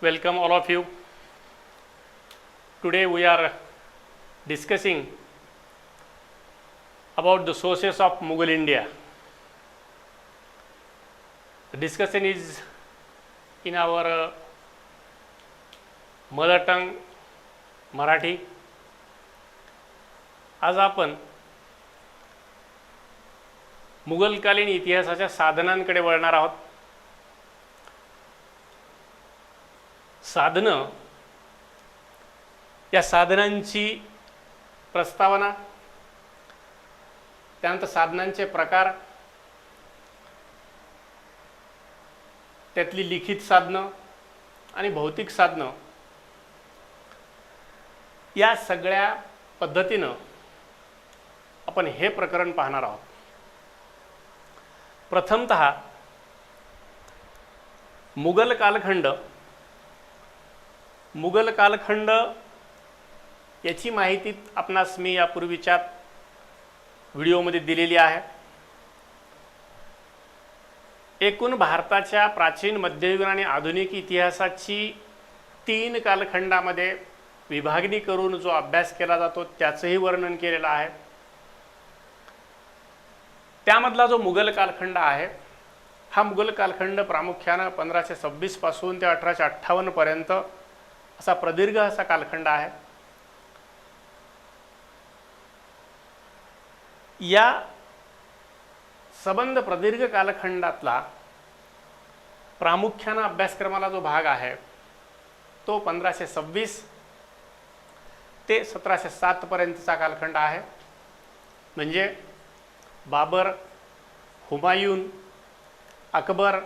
Welcome all of you. Today we are discussing about the sources of Mughal India. The discussion is in our mother tongue Marathi. आज आपण मुघलकालीन इतिहासाच्या साधनांकडे वळणार आहोत. साधनं, या साधनांची प्रस्तावना, त्यानंतर साधनांचे प्रकार, त्यातली लिखित साधनं आणि भौतिक साधनं, या सगळ्या पद्धतीनं आपण हे प्रकरण पाहणार आहोत. प्रथमतः मुघल कालखंड याची माहिती आपणास मी यापूर्वीच्या व्हिडिओमध्ये दिलेली आहे. एकूण भारताच्या प्राचीन, मध्ययुगीन आणि आधुनिक इतिहासाची 3 कालखंडामध्ये विभागणी करून जो अभ्यास केला जातो त्याचंही वर्णन केलेलं आहे. त्यामधला जो मुघल कालखंड आहे, हा मुघल कालखंड प्रामुख्याने 1526 पासून ते 1858 पर्यंत असा प्रदीर्घ असा कालखंड आहे. या संबंध प्रदीर्घ कालखंडातला प्रामुख्याने अभ्यासक्रमाला जो भाग आहे तो 1526 ते 1707 पर्यंतचा कालखंड आहे. म्हणजे बाबर, हुमायून, अकबर,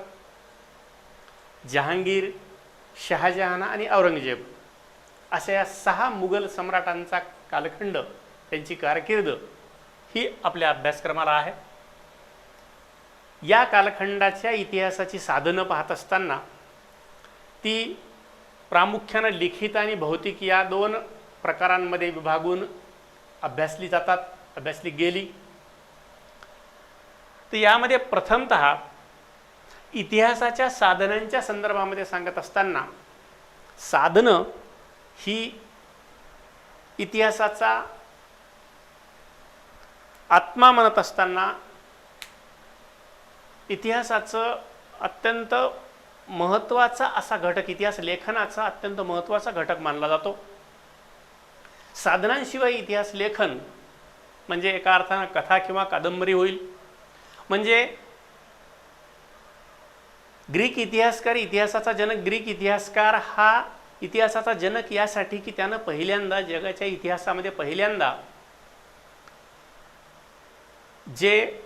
जहांगीर, शहाजहान आणि औरंगजेब अशा या 6 मुघल सम्राटांचा कालखंड, त्यांची कारकीर्द ही आपल्या अभ्यासक्रमाला आहे. या कालखंडाच्या इतिहासाची साधनं पाहत असताना ती प्रामुख्याने लिखित आणि भौतिक या 2 प्रकारांमध्ये विभागून अभ्यासली जातात, अभ्यासली गेली. तर यामध्ये प्रथमतः इतिहासाच्या साधनांच्या संदर्भामध्ये सांगत असताना साधनं ही इतिहासाचा आत्मा म्हणत असताना इतिहासाचं अत्यंत महत्त्वाचा असा घटक, इतिहास लेखनाचा अत्यंत महत्त्वाचा घटक मानला जातो. साधनांशिवाय इतिहास लेखन म्हणजे एका अर्थानं कथा किंवा कादंबरी होईल. म्हणजे ग्रीक इतिहासकार, इतिहासाचा जनक ग्रीक इतिहासकार हा इतिहासाचा जनक यासाठी की त्यानं पहिल्यांदा जगाच्या इतिहासामध्ये पहिल्यांदा जे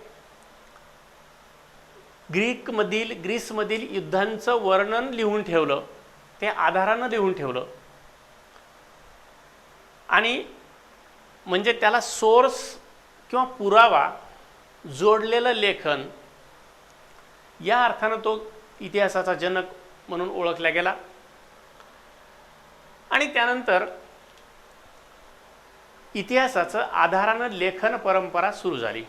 ग्रीसमधील युद्धांचं वर्णन लिहून ठेवलं, ते आधारानं लिहून ठेवलं. आणि म्हणजे त्याला सोर्स किंवा पुरावा जोडलेलं लेखन, या अर्थानं तो इतिहासाचा जनक म्हणून ओळखला गेला. आणि त्यानंतर इतिहासाचं आधारानं लेखन परंपरा सुरू झाली.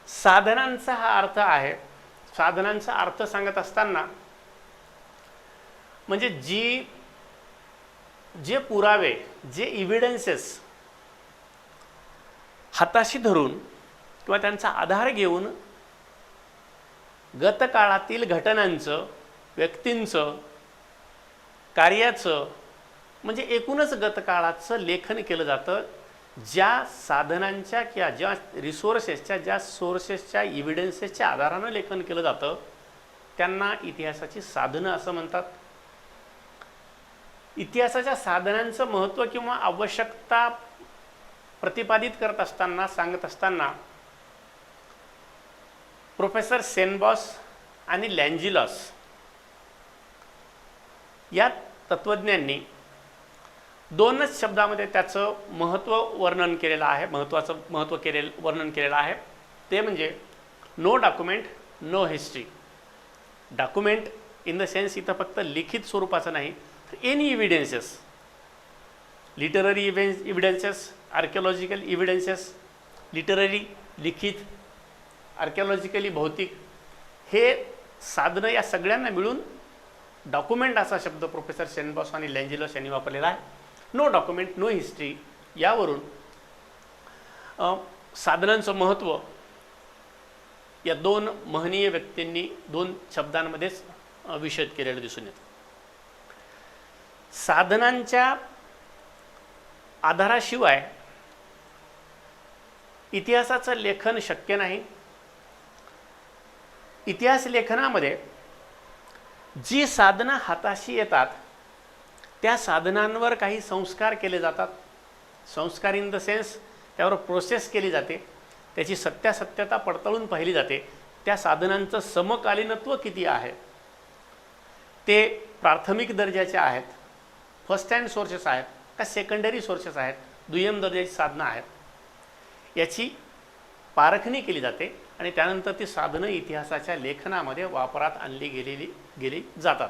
साधनांचा हा अर्थ आहे. साधनांचा अर्थ सांगत असताना म्हणजे जे पुरावे, जे इव्हिडन्सेस हाताशी धरून किंवा त्यांचा आधार घेऊन गतकाळातील घटनांचं, व्यक्तींचं, कार्याचं, म्हणजे एकूणच गतकाळाचं लेखन केलं जातं. ज्या साधनांच्या किंवा ज्या रिसोर्सेसच्या, ज्या सोर्सेसच्या, इव्हिडन्सेसच्या आधारानं लेखन केलं जातं त्यांना इतिहासाची साधनं असं म्हणतात. इतिहासाच्या साधनांचं महत्त्व किंवा आवश्यकता प्रतिपादित करत असताना, सांगत असताना प्रोफेसर सेनबॉस आणि लँजिलॉस या तत्त्वज्ञांनी 2च शब्दामध्ये त्याचं महत्त्व वर्णन केलेलं आहे, वर्णन केलेलं आहे. ते म्हणजे no document, no history. Document in the sense इथं फक्त लिखित स्वरूपाचं नाही, तर any evidences, literary evidences, archaeological evidences, literary लिखित, आर्किओलॉजिकली भौतिक, हे साधनं या सगळ्यांना मिळून डॉक्युमेंट असा शब्द प्रोफेसर शेनबॉस आणि लँजिलस यांनी वापरलेला आहे. नो डॉक्युमेंट नो हिस्ट्री यावरून साधनांचं महत्त्व या दोन महनीय व्यक्तींनी दोन शब्दांमध्येच विशद केलेलं दिसून येतं. साधनांच्या आधाराशिवाय इतिहासाचं लेखन शक्य नाही. इतिहास लेखनामध्ये जी साधनं हाताशी येतात त्या साधनांवर काही संस्कार केले जातात. संस्कार इन द सेन्स त्यावर प्रोसेस केली जाते, त्याची सत्यासत्यता पडताळून पाहिली जाते. त्या साधनांचं समकालीनत्व किती आहे, ते प्राथमिक दर्जाचे आहेत, फर्स्ट हँड सोर्सेस आहेत का सेकंडरी सोर्सेस आहेत, दुय्यम दर्जाची साधनं आहेत, याची पारखणी केली जाते आणि त्यानंतर ती साधनं इतिहासाच्या लेखनामध्ये वापरात आणली गेली जातात.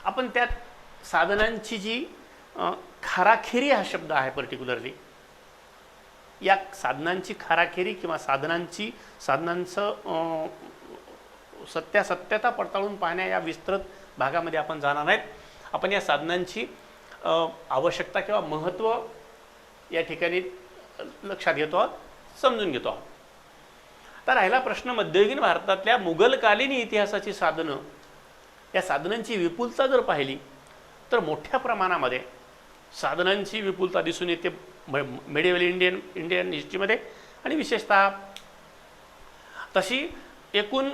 आपण त्यात साधनांची जी खाराखेरी हा शब्द आहे पर्टिक्युलरली, या साधनांची खाराखेरी किंवा साधनांचं सत्यासत्यता पडताळून पाहण्या या विस्तृत भागामध्ये आपण जाणार नाहीत. आपण या साधनांची आवश्यकता किंवा महत्त्व या ठिकाणी लक्षात घेतो आहोत, समजून घेतो आहोत. तर राहिला प्रश्न मध्ययुगीन भारतातल्या मुघलकालीन इतिहासाची साधनं, या साधनांची विपुलता जर पाहिली तर मोठ्या प्रमाणामध्ये साधनांची विपुलता दिसून येते मेडिव्हल इंडियन हिस्ट्रीमध्ये. आणि विशेषतः तशी एकूण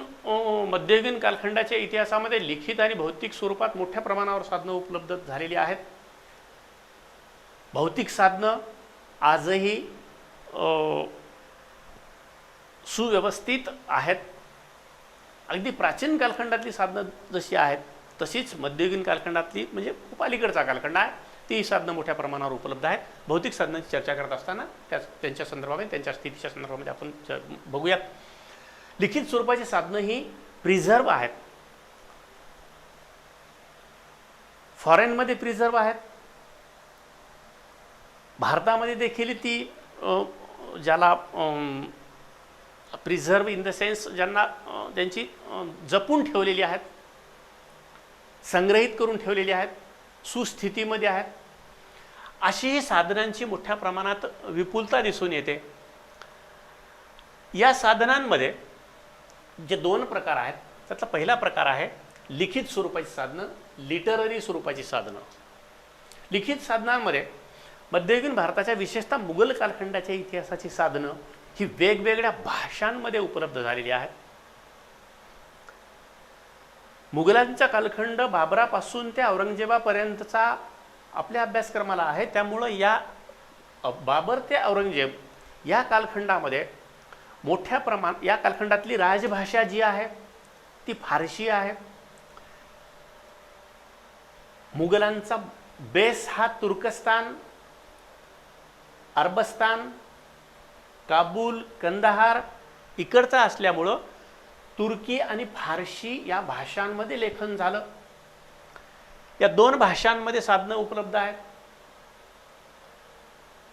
मध्ययुगीन कालखंडाच्या इतिहासामध्ये लिखित आणि भौतिक स्वरूपात मोठ्या प्रमाणावर साधनं उपलब्ध झालेली आहेत. भौतिक साधनं आजही सुव्यवस्थित आहेत. अगदी प्राचीन कालखंडातली साधनं जशी आहेत तशीच मध्ययुगीन कालखंडातली, म्हणजे खूप अलीकडचा कालखंड आहे, ती साधनं मोठ्या प्रमाणावर उपलब्ध आहेत. भौतिक साधनांची चर्चा करत असताना त्यांच्या संदर्भामध्ये, त्यांच्या स्थितीच्या संदर्भामध्ये आपण बघूयात. लिखित स्वरूपाची साधनं ही प्रिझर्व्ह आहेत, फॉरेनमध्ये प्रिझर्व्ह आहेत, भारतामध्ये देखील ती ज्याला प्रिझर्व्ह इन द सेन्स ज्यांना त्यांची जपून ठेवलेली आहेत, संग्रहित करून ठेवलेली आहेत, सुस्थितीमध्ये आहेत, अशी साधनांची मोठ्या प्रमाणात विपुलता दिसून येते. या साधनांमध्ये जे दोन प्रकार आहेत त्यातला पहिला प्रकार आहे लिखित स्वरूपाची साधनं, लिटररी स्वरूपाची साधनं. लिखित साधनांमध्ये मध्ययुगीन भारताच्या विशेषतः मुघल कालखंडाच्या इतिहासाची साधनं ही वेगवेगळ्या भाषांमध्ये उपलब्ध झालेली आहेत. मुघलांचा कालखंड बाबरापासून ते औरंगजेबापर्यंतचा आपल्या अभ्यासक्रमाला आहे, त्यामुळं या बाबर ते औरंगजेब या कालखंडामध्ये मोठ्या प्रमाणात या कालखंडातली राजभाषा जी आहे ती फारशी आहे. मुघलांचा बेस हा तुर्कस्तान, अरबस्तान, काबूल, कंदाहार इकडचा असल्यामुळं तुर्की आणि फारशी या भाषांमध्ये लेखन झालं. या दोन भाषांमध्ये साधनं उपलब्ध आहेत.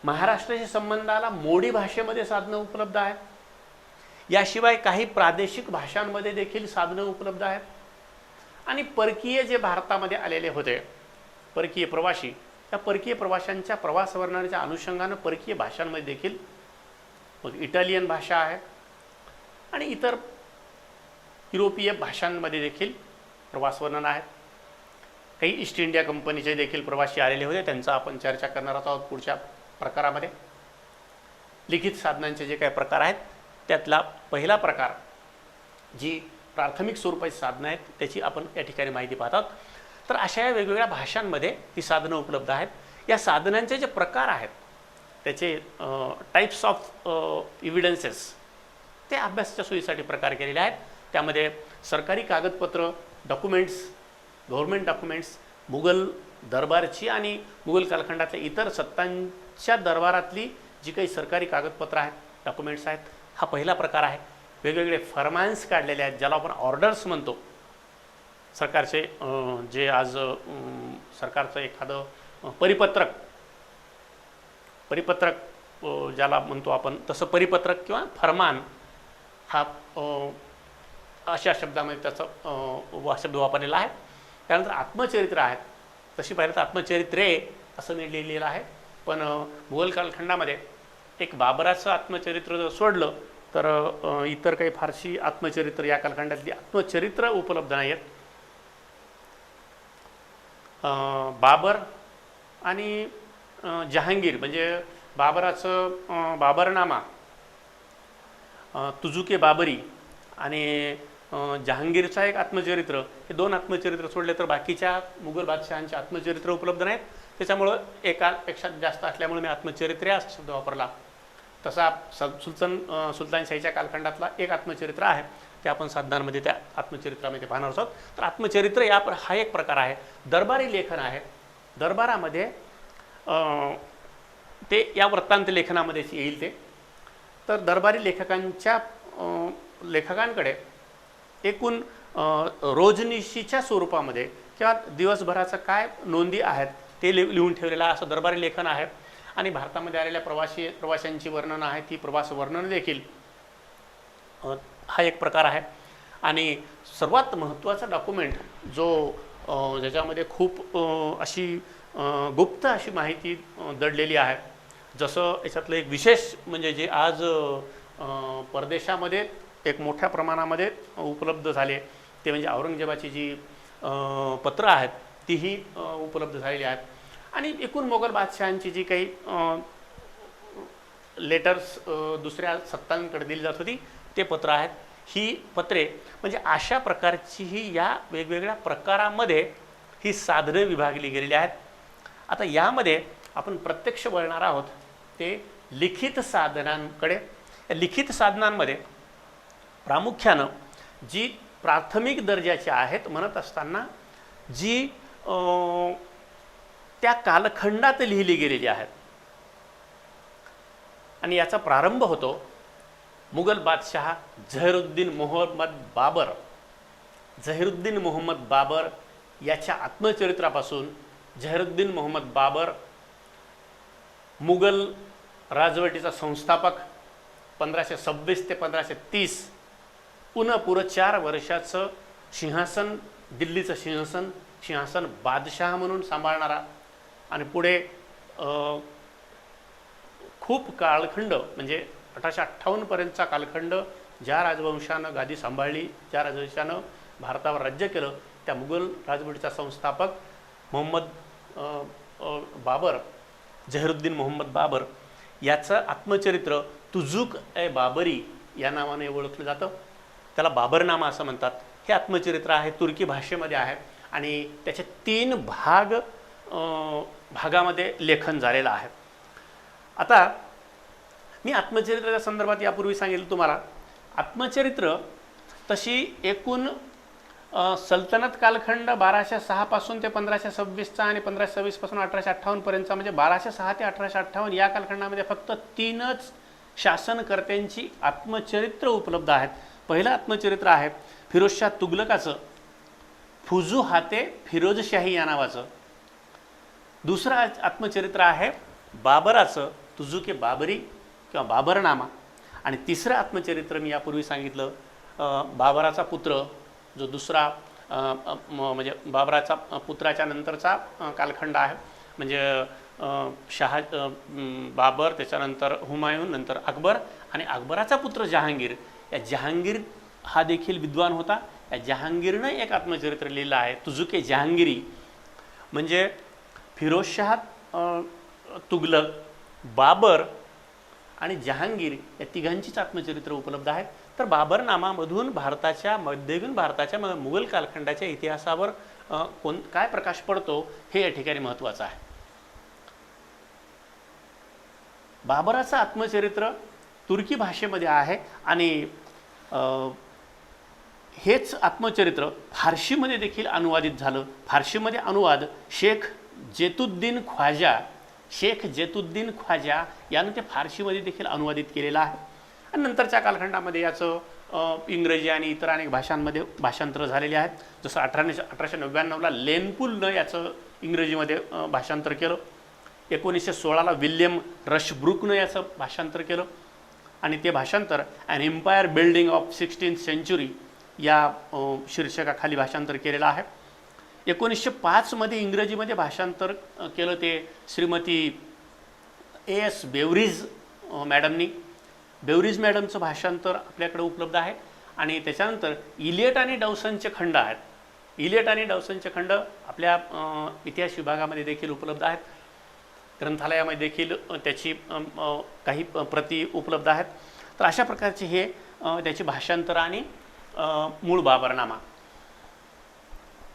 महाराष्ट्राशी संबंधाला मोडी भाषेमध्ये साधनं उपलब्ध आहेत. याशिवाय काही प्रादेशिक भाषांमध्ये देखील साधनं उपलब्ध आहेत. आणि परकीय जे भारतामध्ये आलेले होते, परकीय प्रवासी, त्या परकीय प्रवाशांच्या प्रवास वर्णनाच्या अनुषंगानं परकीय भाषांमध्ये देखील इटालियन भाषा आहे आणि इतर युरोपीय भाषांमध्ये देखील प्रवास वर्णन आहेत. काही ईस्ट इंडिया कंपनीचे देखील प्रवासी आलेले होते, त्यांचा आपण चर्चा करणार आहोत पुढच्या प्रकारामध्ये. लिखित साधनांचे जे काही प्रकार आहेत त्यातला पहिला प्रकार जी प्राथमिक स्वरूपाची साधनं आहेत त्याची आपण या ठिकाणी माहिती पाहतात. तर अशा या वेगवेगळ्या भाषांमध्ये ही साधनं उपलब्ध आहेत. या साधनांचे जे प्रकार आहेत त्याचे टाईप्स ऑफ इव्हिडन्सेस ते अभ्यासाच्या सोयीसाठी प्रकार केलेले आहेत. त्यामध्ये सरकारी कागदपत्र, डॉक्युमेंट्स, गव्हर्मेंट डॉक्युमेंट्स, मुघल दरबारची आणि मुघल कालखंडातल्या इतर सत्तांच्या दरबारातली जी काही सरकारी कागदपत्र आहेत, डॉक्युमेंट्स आहेत, हा पहिला प्रकार आहे. वेगवेगळे फरमान्स काढलेले आहेत, ज्याला आपण ऑर्डर्स म्हणतो. सरकारचे जे आज सरकारचं एखादं परिपत्रक ज्याला म्हणतो आपण, तसं परिपत्रक किंवा फरमान हा अशा शब्दामध्ये त्याचा शब्द वापरलेला आहे. त्यानंतर आत्मचरित्र आहेत. तशी पाहिलं तर आत्मचरित्रे असं मी लिहिलेलं आहे, पण मुघल कालखंडामध्ये एक बाबराचं आत्मचरित्र जर सोडलं तर इतर काही फारशी आत्मचरित्र या कालखंडातली आत्मचरित्र उपलब्ध नाही आहेत. बाबर आणि जहांगीर म्हणजे बाबराचं बाबरनामा, तुजुके बाबरी आणि जहांगीरचा एक आत्मचरित्र, हे दोन आत्मचरित्र सोडले तर बाकीच्या मुघल बादशहांचे आत्मचरित्र उपलब्ध नाहीत. त्याच्यामुळं एकापेक्षा जास्त असल्यामुळे मी आत्मचरित्रे असा शब्द वापरला. तसा सुलतानशाहीच्या कालखंडातला एक आत्मचरित्र आहे, ते आपण साधनांमध्ये त्या आत्मचरित्रामध्ये पाहणार आहोत. तर आत्मचरित्र हा एक प्रकार आहे. दरबारी लेखन आहे. दरबारामध्ये ते या वृत्तांत लेखनामध्येच येईल ते. तर दरबारी लेखकांकडे एकूण रोजनिशीच्या स्वरूपामध्ये किंवा दिवसभराचं काय नोंदी आहेत ते लिहून ठेवलेलं असं दरबारी लेखन आहे. आणि भारतामध्ये आलेल्या प्रवाशांची वर्णनं आहेत, ती प्रवास वर्णनं देखील हा एक प्रकार आहे. आणि सर्वात महत्त्वाचा डॉक्युमेंट जो ज्याच्यामध्ये खूप अशी गुप्त अशी माहिती दडलेली आहे, जसं याच्यातलं एक विशेष म्हणजे जे आज परदेशामध्ये एक मोठ्या प्रमाणामध्ये उपलब्ध झाले ते म्हणजे औरंगजेबाची जी पत्र आहेत तीही उपलब्ध झालेली आहेत. आणि एकूण मोगल बादशहांची जी काही लेटर्स दुसऱ्या सत्तांकडे दिली जात होती ते पत्र आहेत. ही पत्रे म्हणजे अशा प्रकारची ही या वेगवेगळ्या प्रकारामध्ये ही साधनं विभागली गेलेली आहेत. आता यामध्ये आपण प्रत्यक्ष वळणार आहोत ते लिखित साधनांकडे. या लिखित साधनांमध्ये प्रामुख्यानं जी प्राथमिक दर्जाची आहेत म्हणत असताना जी त्या कालखंडात लिहिली गेलेली आहेत. आणि याचा प्रारंभ होतो मुघल बादशाह झहिरुद्दीन मोहम्मद बाबर याच्या आत्मचरित्रापासून. झहिरुद्दीन मोहम्मद बाबर मुघल राजवटीचा संस्थापक, 1526 ते 1530 पुरं 4 वर्षाचं सिंहासन, दिल्लीचं सिंहासन बादशाह म्हणून सांभाळणारा. आणि पुढे खूप कालखंड म्हणजे 1858 पर्यंतचा कालखंड ज्या राजवंशानं गादी सांभाळली, ज्या राजवंशानं भारतावर राज्य केलं, त्या मुघल राजवटीचा संस्थापक झहिरुद्दीन मोहम्मद बाबर याचं आत्मचरित्र तुजुक ए बाबरी या नावाने ओळखलं जातं. त्याला बाबरनामा असं म्हणतात. हे आत्मचरित्र आहे, तुर्की भाषेमध्ये आहे आणि त्याचे 3 भागामध्ये लेखन झालेलं आहे. आता मी आत्मचरित्राच्या संदर्भात यापूर्वी सांगितलं तुम्हाला, आत्मचरित्र तशी एकूण सल्तनत कालखंड 1206 पासून ते 1526चा आणि 1526 पासून 1858 पर्यंतचा म्हणजे 1206 ते 1858 या कालखंडामध्ये फक्त 3च शासनकर्त्यांची आत्मचरित्र उपलब्ध आहेत. पहिलं आत्मचरित्र आहे फिरोजशाह तुघलकाचं फुजुहाते फिरोजशाही या नावाचं. दुसरं आत्मचरित्र आहे बाबराचं तुजुके बाबरी किंवा बाबरनामा. आणि तिसरं आत्मचरित्र मी यापूर्वी सांगितलं बाबराचा पुत्र जो दुसरा म्हणजे बाबराचा पुत्राच्या नंतरचा कालखंड आहे म्हणजे बाबर, त्याच्यानंतर हुमायून, नंतर अकबर आणि अकबराचा पुत्र जहांगीर. या जहांगीर हा देखील विद्वान होता. या जहांगीरनं एक आत्मचरित्र लिहिलं आहे तुजुके जहांगीरी. म्हणजे फिरोजशाह तुघलक, बाबर आणि जहांगीर या तिघांचीच आत्मचरित्र उपलब्ध आहेत. तर बाबरनामामधून मध्ययुगीन भारताच्या मुघल कालखंडाच्या इतिहासावर काय प्रकाश पडतो हे या ठिकाणी महत्त्वाचं आहे. बाबराचं आत्मचरित्र तुर्की भाषेमध्ये आहे आणि हेच आत्मचरित्र फारशीमध्ये देखील अनुवादित झालं. फारशीमध्ये अनुवाद शेख जेतुद्दीन ख्वाजा यानं ते फारशीमध्ये देखील अनुवादित केलेलं आहे. आणि नंतरच्या कालखंडामध्ये याचं इंग्रजी आणि इतर अनेक भाषांमध्ये भाषांतर झालेले आहेत. जसं 1899ला लेनपूलनं याचं इंग्रजीमध्ये भाषांतर केलं. 1916ला विल्यम रशब्रुकनं याचं भाषांतर केलं. आणि ते भाषांतर an empire building of 16th century या शीर्षकाखाली भाषांतर केलेलं आहे. 1905 मध्ये इंग्रजीमध्ये भाषांतर केलं ते श्रीमती A.S. बेवरीज मॅडमनी. बेवरीज मॅडमचं भाषांतर आपल्याकडे उपलब्ध आहे. आणि त्याच्यानंतर इलियट आणि डॉसनचे खंड आहेत. इलियट आणि डॉसनचे खंड आपल्या इतिहास विभागामध्ये देखील उपलब्ध आहेत. ग्रंथालयामध्ये देखील त्याची काही प्रती उपलब्ध आहेत. तर अशा प्रकारचे हे त्याची भाषांतर आणि मूळ बाबरनामा.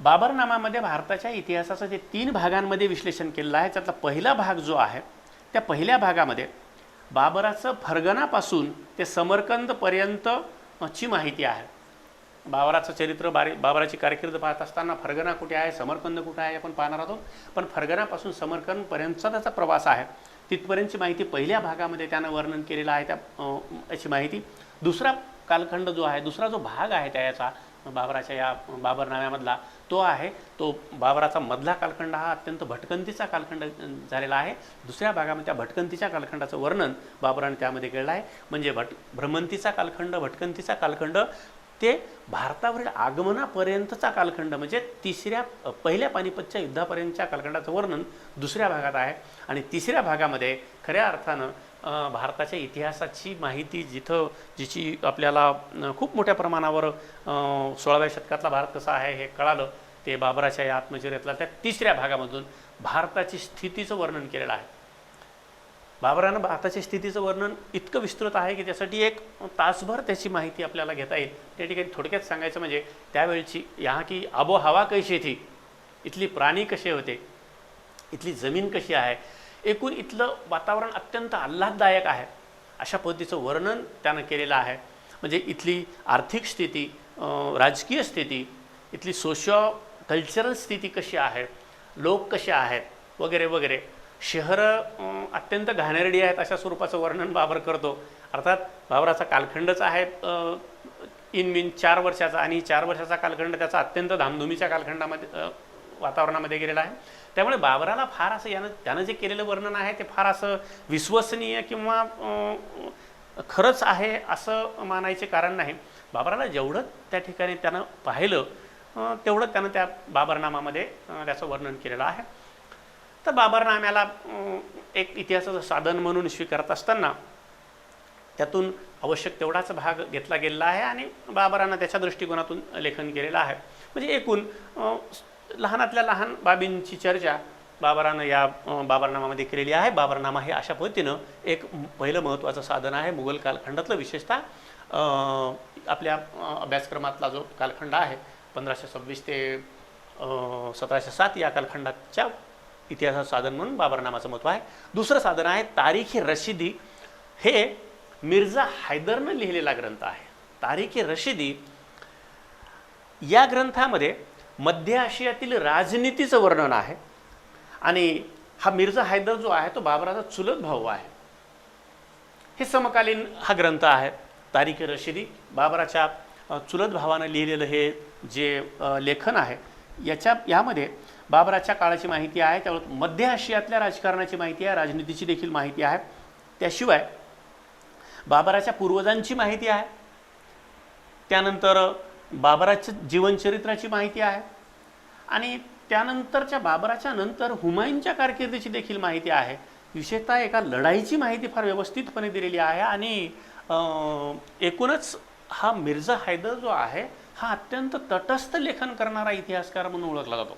बाबरनामामध्ये भारताच्या इतिहासाचं जे 3 भागांमध्ये विश्लेषण केलेलं आहे, त्यातला पहिला भाग जो आहे त्या पहिल्या भागामध्ये बाबराचं फरगनापासून ते समरकंदपर्यंत ची माहिती आहे. बाबराचं चरित्र, बाबराची कारकीर्द पाहत असताना फरगना कुठे आहे, समरकंद कुठे आहे आपण पाहणार आहोत. पण फरगनापासून समरकंदपर्यंतचा त्याचा प्रवास आहे, तिथपर्यंतची माहिती पहिल्या भागामध्ये त्यानं वर्णन केलेलं आहे. याची माहिती दुसरा कालखंड जो आहे, दुसरा जो भाग आहे त्याचा बाबराच्या या बाबरनाम्यामधला तो आहे, तो बाबराचा मधला कालखंड हा अत्यंत भटकंतीचा कालखंड झालेला आहे. दुसऱ्या भागामध्ये त्या भटकंतीच्या कालखंडाचं वर्णन बाबराने त्यामध्ये केलेलं आहे. म्हणजे भ्रमंतीचा कालखंड, भटकंतीचा कालखंड ते भारतावरील आगमनापर्यंतचा कालखंड म्हणजे पहिल्या पानिपतच्या युद्धापर्यंतच्या कालखंडाचं वर्णन दुसऱ्या भागात आहे. आणि तिसऱ्या भागामध्ये खऱ्या अर्थानं भारताच्या इतिहासाची माहिती जिची आपल्याला खूप मोठ्या प्रमाणावर 16व्या शतकातला भारत कसा आहे हे कळालं, ते बाबराच्या या आत्मचरित्रातल्या त्या तिसऱ्या भागामधून भारताची स्थितीचं वर्णन केलेलं आहे. बाबरानं भारताच्या स्थितीचं वर्णन इतकं विस्तृत आहे की त्यासाठी 1 तासभर त्याची माहिती आपल्याला घेता येईल. त्या ठिकाणी थोडक्यात सांगायचं म्हणजे त्यावेळची यहाँ की आबोहवा कशी थी, इथली प्राणी कसे होते, इथली जमीन कशी आहे, एकूण इथलं वातावरण अत्यंत आल्हाददायक आहे, अशा पद्धतीचं वर्णन त्यानं केलेलं आहे. म्हणजे इथली आर्थिक स्थिती, राजकीय स्थिती, इथली कल्चरल स्थिती कशी आहे, लोक कसे आहेत वगैरे वगैरे. शहरं अत्यंत घाणेरडी आहेत अशा स्वरूपाचं वर्णन बाबर करतो. अर्थात बाबराचा कालखंडच आहे इन 4 वर्षाचा, आणि 4 वर्षाचा कालखंड त्याचा अत्यंत धामधुमीच्या कालखंडामध्ये वातावरणामध्ये गेलेला आहे. त्यामुळे बाबराला फार असं त्यानं जे केलेलं वर्णन आहे ते फार असं विश्वसनीय किंवा खरंच आहे असं मानायचे कारण नाही. बाबराला जेवढं त्या ठिकाणी त्यानं पाहिलं तेवढं त्यानं त्या बाबरनामामध्ये त्याचं वर्णन केलेलं आहे. तर बाबरनाम्याला एक इतिहासाचं साधन म्हणून स्वीकारत असताना त्यातून आवश्यक तेवढाच भाग घेतला गेलेला आहे आणि बाबरानं त्याच्या दृष्टिकोनातून लेखन केलेलं आहे. म्हणजे एकूण लहानातल्या लहान बाबींची चर्चा बाबरानं या बाबरनामामध्ये केलेली आहे. बाबरनामा हे अशा पद्धतीनं एक पहिलं महत्त्वाचं साधन आहे. मुघल कालखंडातलं विशेषतः आपल्या अभ्यासक्रमातला जो कालखंड आहे 1526 ते 1707 या कालखंडाच्या इतिहासाचं साधन म्हणून बाबरनामाचं महत्त्व आहे. दुसरं साधन आहे तारीख रशिदी. हे मिर्झा हैदरनं लिहिलेला ग्रंथ आहे. तारीख रशिदी या ग्रंथामध्ये मध्य आशियातील राजनीतीचं वर्णन आहे. आणि हा मिर्झा हैदर जो आहे तो बाबराचा चुलत भाऊ आहे. हे समकालीन हा ग्रंथ आहे तारीख रशिदी. बाबराच्या चुलत भावानं लिहिलेलं हे जे लेखन आहे यामध्ये बाबराच्या काळाची माहिती आहे, त्यामुळे मध्य आशियातल्या राजकारणाची माहिती आहे, राजनीतीची देखील माहिती आहे. त्याशिवाय बाबराच्या पूर्वजांची माहिती आहे, त्यानंतर बाबराच्या जीवनचरित्राची माहिती आहे आणि त्यानंतरच्या बाबराच्या नंतर हुमायूनच्या कारकिर्दीची देखील माहिती आहे. विशेषतः एका लढाईची माहिती फार व्यवस्थितपणे दिलेली आहे. आणि एकूणच हा मिर्झा हैदर जो आहे हा अत्यंत तटस्थ लेखन करणारा इतिहासकार म्हणून ओळखला जातो.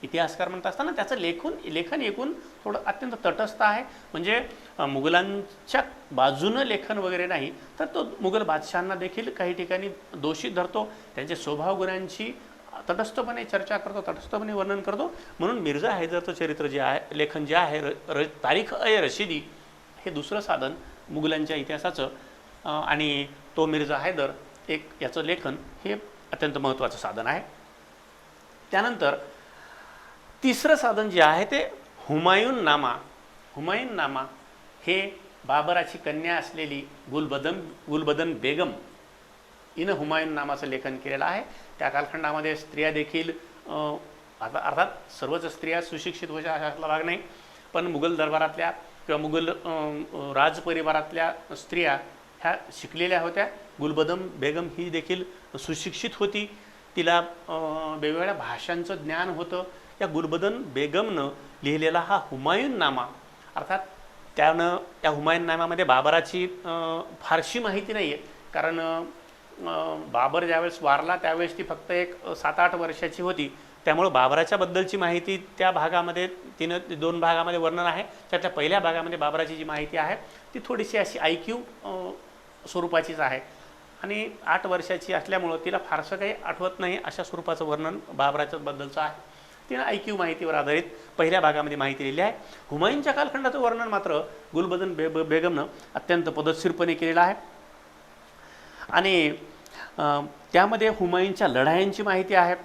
इतिहासकार म्हणत असताना त्याचं लेखन एकूण थोडं अत्यंत तटस्थ आहे. म्हणजे मुघलांच्या बाजूनं लेखन वगैरे नाही, तर तो मुघल बादशहांना देखील काही ठिकाणी दोषी धरतो, त्यांचे स्वभाव गुणांची तटस्थपणे चर्चा करतो, तटस्थपणे वर्णन करतो. म्हणून मिर्झा हैदरचं चरित्र जे आहे, लेखन जे आहे तारीख रशिदी, हे दुसरं साधन मुघलांच्या इतिहासाचं आणि तो मिर्झा हैदर एक याचं लेखन हे अत्यंत महत्त्वाचं साधन आहे. त्यानंतर तिसरं साधन जे आहे ते हुमायून नामा. हुमायून नामा हे बाबराची कन्या असलेली गुलबदन बेगम हिनं हुमायून नामाचं लेखन केलेलं आहे. त्या कालखंडामध्ये स्त्रिया देखील अर्थात सर्वच स्त्रिया सुशिक्षित व्हायच्या अशातला भाग नाही, पण मुघल दरबारातल्या किंवा मुघल राजपरिवारातल्या स्त्रिया ह्या शिकलेल्या होत्या. गुलबदन बेगम ही देखील सुशिक्षित होती. तिला वेगवेगळ्या भाषांचं ज्ञान होतं. या गुलबदन बेगमनं लिहिलेला हा हुमायूननामा, अर्थात त्यानं या हुमायूननाम्यामध्ये बाबराची फारशी माहिती नाही आहे, कारण बाबर ज्यावेळेस वारला त्यावेळेस ती फक्त एक 7-8 वर्षाची होती. त्यामुळं बाबराच्या बद्दलची माहिती त्या भागामध्ये 2 भागामध्ये वर्णन आहे. त्याच्या पहिल्या भागामध्ये बाबराची जी माहिती आहे ती थोडीशी अशी IQ स्वरूपाचीच आहे आणि 8 वर्षाची असल्यामुळं तिला फारसं काही आठवत नाही अशा स्वरूपाचं वर्णन बाबराच्या बद्दलचं आहे. तिनं IQ माहितीवर आधारित पहिल्या भागामध्ये माहिती लिहिली आहे. हुमायूनच्या कालखंडाचं वर्णन मात्र गुलबदन बेगमनं अत्यंत पद्धतशीरपणे केलेलं आहे आणि त्यामध्ये हुमायूनच्या लढायांची माहिती आहे.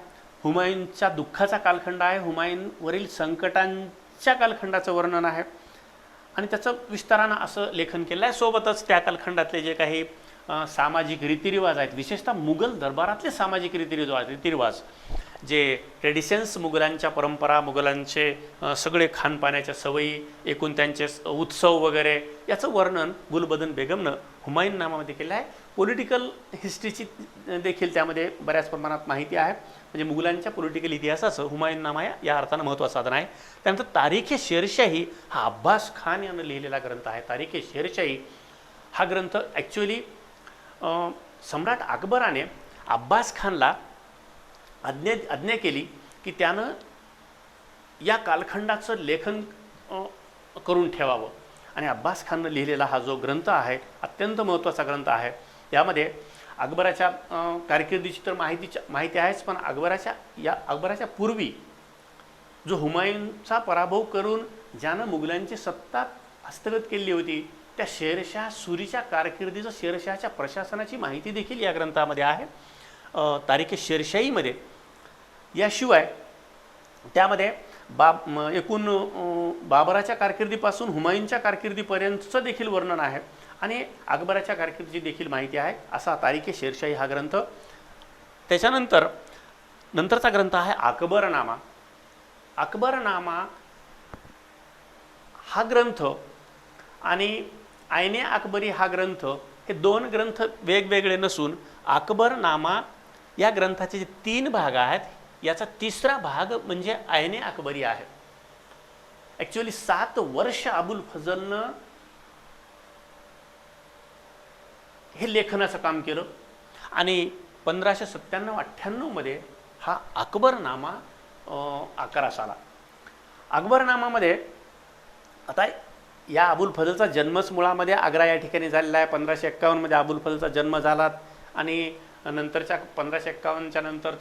हुमायूनच्या दुःखाचा कालखंड आहे. हुमायूनवरील संकटांच्या कालखंडाचं वर्णन आहे आणि त्याचं विस्तारानं असं लेखन केलं आहे. सोबतच त्या कालखंडातले जे काही सामाजिक रीतिरिवाज आहेत, विशेषतः मुघल दरबारातले सामाजिक रीतिरिवाज जे ट्रेडिशन्स, मुघलांच्या परंपरा, मुघलांचे सगळे खानपाण्याच्या सवयी, एकूण त्यांचे उत्सव वगैरे, याचं वर्णन गुलबदन बेगमनं हुमायूननामामध्ये केलं आहे. पॉलिटिकल हिस्ट्रीची देखील त्यामध्ये बऱ्याच प्रमाणात माहिती आहे. म्हणजे मुघलांच्या पॉलिटिकल इतिहासाचं हुमायूननामा या अर्थानं महत्त्वाचं साधन आहे. त्यानंतर तारीख-ए-शेरशाही हा अब्बास खान यानं लिहिलेला ग्रंथ आहे. तारीख-ए-शेरशाही हा ग्रंथ ॲक्च्युअली सम्राट अकबराने अब्बास खानला आज्ञा केली की त्यानं या कालखंडाचं लेखन करून ठेवावं आणि अब्बास खाननं लिहिलेला हा जो ग्रंथ आहे अत्यंत महत्त्वाचा ग्रंथ आहे. यामध्ये अकबराच्या कारकिर्दीची तर माहिती आहेच, पण अकबराच्या पूर्वी जो हुमायूनचा पराभव करून ज्यानं मुघलांची सत्ता हस्तगत केली होती त्या शेरशाह सुरीच्या कारकिर्दीचं, शेरशाहच्या प्रशासनाची माहिती देखील या ग्रंथामध्ये आहे. तारीख-ए-शेरशाहीमध्ये याशिवाय त्यामध्ये एकूण बाबराच्या कारकिर्दीपासून हुमायूनच्या कारकिर्दीपर्यंतचं देखील वर्णन आहे आणि अकबराच्या कारकिर्दीची देखील माहिती आहे. असा तारीख-ए-शेरशाही हा ग्रंथ. नंतरचा ग्रंथ आहे अकबरनामा. अकबरनामा हा ग्रंथ आणि आईने अकबरी हा ग्रंथ हे 2 ग्रंथ वेगवेगळे नसून अकबरनामा या ग्रंथाचे जे 3 भाग आहेत याचा 3रा भाग म्हणजे आईने अकबरी आहे. ॲक्च्युअली 7 वर्ष अबुल फजलनं हे लेखनाचं काम केलं आणि 1597-98 मध्ये हा अकबरनामा आकारास आला. अकबरनामामध्ये आता या अबुल फजलचा जन्मच मुळामध्ये आग्रा या ठिकाणी झालेला आहे. 1551 मध्ये अबुल फजलचा जन्म झाला आणि नंतरच्या 1551च्या नंतरच्या